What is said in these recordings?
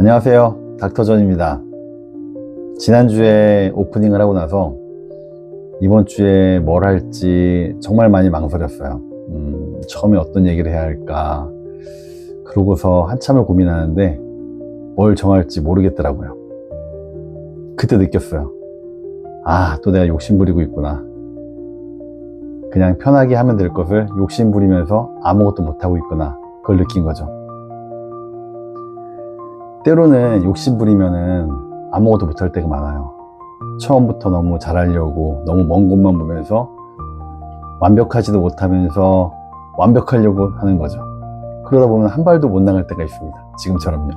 안녕하세요, 닥터존입니다. 지난주에 오프닝을 하고 나서 이번 주에 뭘 할지 정말 많이 망설였어요. 처음에 어떤 얘기를 해야 할까, 그러고서 한참을 고민하는데 뭘 정할지 모르겠더라고요. 그때 느꼈어요. 또 내가 욕심부리고 있구나. 그냥 편하게 하면 될 것을 욕심부리면서 아무것도 못하고 있구나. 그걸 느낀 거죠. 때로는 욕심부리면은 아무것도 못할 때가 많아요. 처음부터 너무 잘하려고 너무 먼 곳만 보면서 완벽하지도 못하면서 완벽하려고 하는 거죠. 그러다 보면 한 발도 못 나갈 때가 있습니다. 지금처럼요.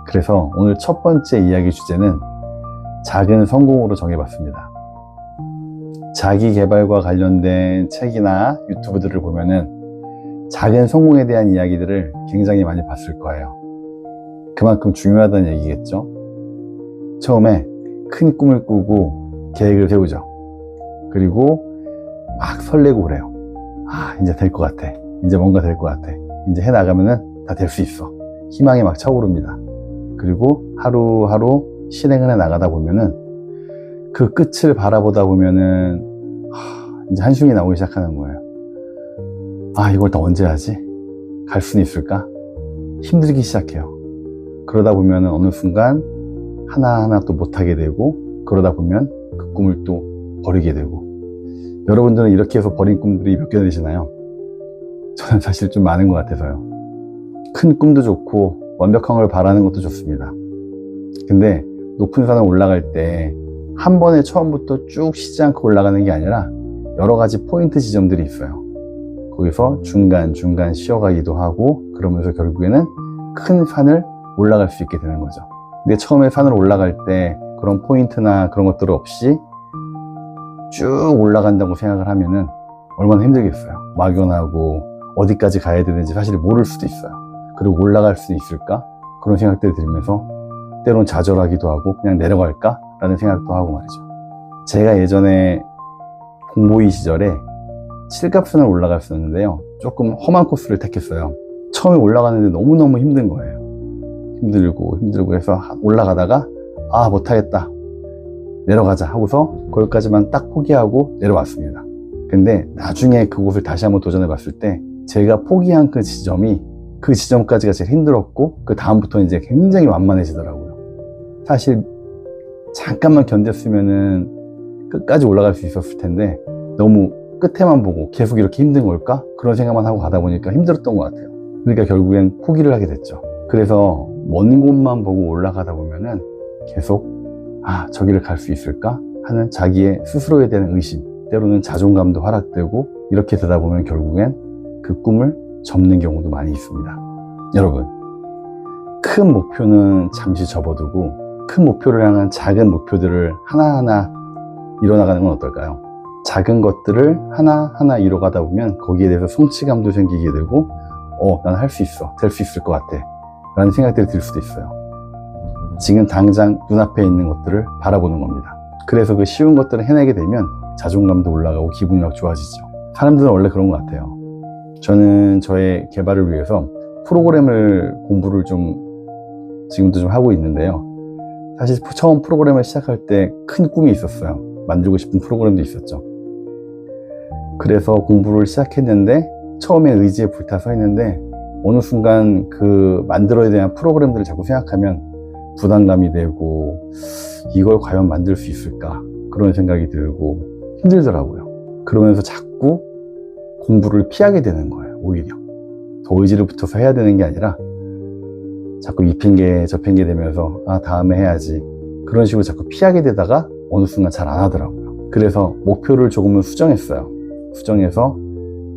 그래서 오늘 첫 번째 이야기 주제는 작은 성공으로 정해봤습니다. 자기 개발과 관련된 책이나 유튜브들을 보면은 작은 성공에 대한 이야기들을 굉장히 많이 봤을 거예요. 그만큼 중요하다는 얘기겠죠. 처음에 큰 꿈을 꾸고 계획을 세우죠. 그리고 막 설레고 그래요. 이제 될 것 같아. 이제 뭔가 될 것 같아. 이제 해나가면은 다 될 수 있어. 희망이 막 차오릅니다. 그리고 하루하루 실행을 해 나가다 보면은 그 끝을 바라보다 보면은 이제 한숨이 나오기 시작하는 거예요. 이걸 다 언제 하지? 갈 수는 있을까? 힘들기 시작해요. 그러다 보면 어느 순간 하나하나 또 못하게 되고, 그러다 보면 그 꿈을 또 버리게 되고. 여러분들은 이렇게 해서 버린 꿈들이 몇 개나 되시나요? 저는 사실 좀 많은 것 같아서요. 큰 꿈도 좋고 완벽한 걸 바라는 것도 좋습니다. 근데 높은 산을 올라갈 때 한 번에 처음부터 쭉 쉬지 않고 올라가는 게 아니라 여러 가지 포인트 지점들이 있어요. 거기서 중간중간 쉬어가기도 하고, 그러면서 결국에는 큰 산을 올라갈 수 있게 되는 거죠. 근데 처음에 산을 올라갈 때 그런 포인트나 그런 것들 없이 쭉 올라간다고 생각을 하면은 얼마나 힘들겠어요. 막연하고 어디까지 가야 되는지 사실 모를 수도 있어요. 그리고 올라갈 수 있을까? 그런 생각들이 들면서 때론 좌절하기도 하고 그냥 내려갈까? 라는 생각도 하고 말이죠. 제가 예전에 공보이 시절에 칠갑산을 올라갔었는데요. 조금 험한 코스를 택했어요. 처음에 올라가는데 너무너무 힘든 거예요. 힘들고 해서 올라가다가 못하겠다, 내려가자 하고서 거기까지만 딱 포기하고 내려왔습니다. 근데 나중에 그곳을 다시 한번 도전해 봤을 때 제가 포기한 그 지점이 그 지점까지가 제일 힘들었고, 그 다음부터는 이제 굉장히 완만해지더라고요. 사실 잠깐만 견뎠으면은 끝까지 올라갈 수 있었을 텐데 너무 끝에만 보고 계속 이렇게 힘든 걸까? 그런 생각만 하고 가다 보니까 힘들었던 것 같아요. 그러니까 결국엔 포기를 하게 됐죠. 그래서 먼 곳만 보고 올라가다 보면은 계속 저기를 갈 수 있을까? 하는 자기의 스스로에 대한 의심, 때로는 자존감도 하락되고, 이렇게 되다 보면 결국엔 그 꿈을 접는 경우도 많이 있습니다. 여러분, 큰 목표는 잠시 접어두고 큰 목표를 향한 작은 목표들을 하나하나 이뤄나가는 건 어떨까요? 작은 것들을 하나하나 이뤄가다 보면 거기에 대해서 성취감도 생기게 되고, 난 할 수 있어, 될 수 있을 것 같아 라는 생각들이 들 수도 있어요. 지금 당장 눈앞에 있는 것들을 바라보는 겁니다. 그래서 그 쉬운 것들을 해내게 되면 자존감도 올라가고 기분이 막 좋아지죠. 사람들은 원래 그런 것 같아요. 저는 저의 개발을 위해서 프로그램을 공부를 지금도 좀 하고 있는데요. 사실 처음 프로그램을 시작할 때 큰 꿈이 있었어요. 만들고 싶은 프로그램도 있었죠. 그래서 공부를 시작했는데 처음에 의지에 불타서 했는데 어느 순간 그 만들어야 되는 프로그램들을 자꾸 생각하면 부담감이 되고, 이걸 과연 만들 수 있을까? 그런 생각이 들고 힘들더라고요. 그러면서 자꾸 공부를 피하게 되는 거예요. 오히려 더 의지를 붙여서 해야 되는 게 아니라 자꾸 이 핑계 저 핑계 대면서 다음에 해야지, 그런 식으로 자꾸 피하게 되다가 어느 순간 잘 안 하더라고요. 그래서 목표를 조금은 수정했어요. 수정해서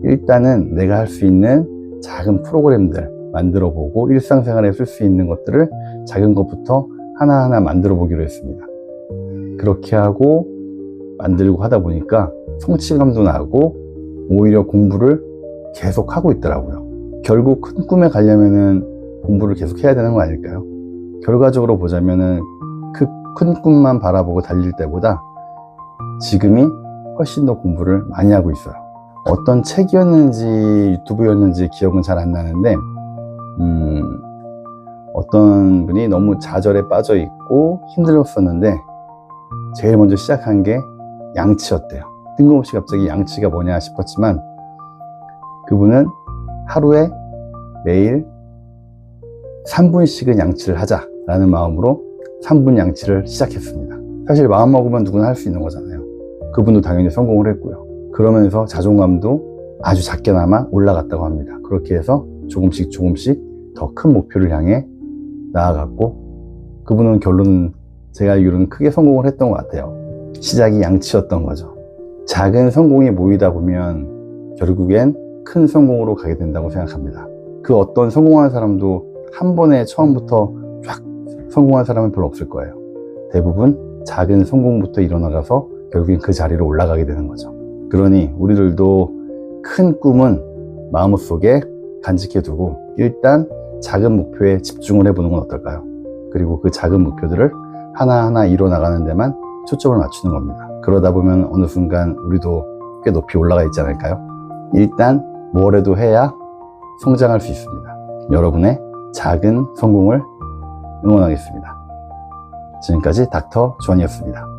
일단은 내가 할 수 있는 작은 프로그램들 만들어 보고, 일상생활에 쓸 수 있는 것들을 작은 것부터 하나하나 만들어 보기로 했습니다. 그렇게 하고 만들고 하다 보니까 성취감도 나고 오히려 공부를 계속 하고 있더라고요. 결국 큰 꿈에 가려면은 공부를 계속 해야 되는 거 아닐까요? 결과적으로 보자면은 그 큰 꿈만 바라보고 달릴 때보다 지금이 훨씬 더 공부를 많이 하고 있어요. 어떤 책이었는지 유튜브였는지 기억은 잘 안 나는데 어떤 분이 너무 좌절에 빠져 있고 힘들었었는데 제일 먼저 시작한 게 양치였대요. 뜬금없이 갑자기 양치가 뭐냐 싶었지만 그분은 하루에 매일 3분씩은 양치를 하자라는 마음으로 3분 양치를 시작했습니다. 사실 마음 먹으면 누구나 할 수 있는 거잖아요. 그분도 당연히 성공을 했고요. 그러면서 자존감도 아주 작게나마 올라갔다고 합니다. 그렇게 해서 조금씩 더 큰 목표를 향해 나아갔고 그분은 결론은 제가 알기로는 크게 성공을 했던 것 같아요. 시작이 양치였던 거죠. 작은 성공이 모이다 보면 결국엔 큰 성공으로 가게 된다고 생각합니다. 그 어떤 성공한 사람도 한 번에 처음부터 쫙 성공한 사람은 별로 없을 거예요. 대부분 작은 성공부터 일어나가서 결국엔 그 자리로 올라가게 되는 거죠. 그러니 우리들도 큰 꿈은 마음속에 간직해 두고 일단 작은 목표에 집중을 해보는 건 어떨까요? 그리고 그 작은 목표들을 하나하나 이뤄나가는 데만 초점을 맞추는 겁니다. 그러다 보면 어느 순간 우리도 꽤 높이 올라가 있지 않을까요? 일단 뭐라도 해야 성장할 수 있습니다. 여러분의 작은 성공을 응원하겠습니다. 지금까지 닥터 존이었습니다.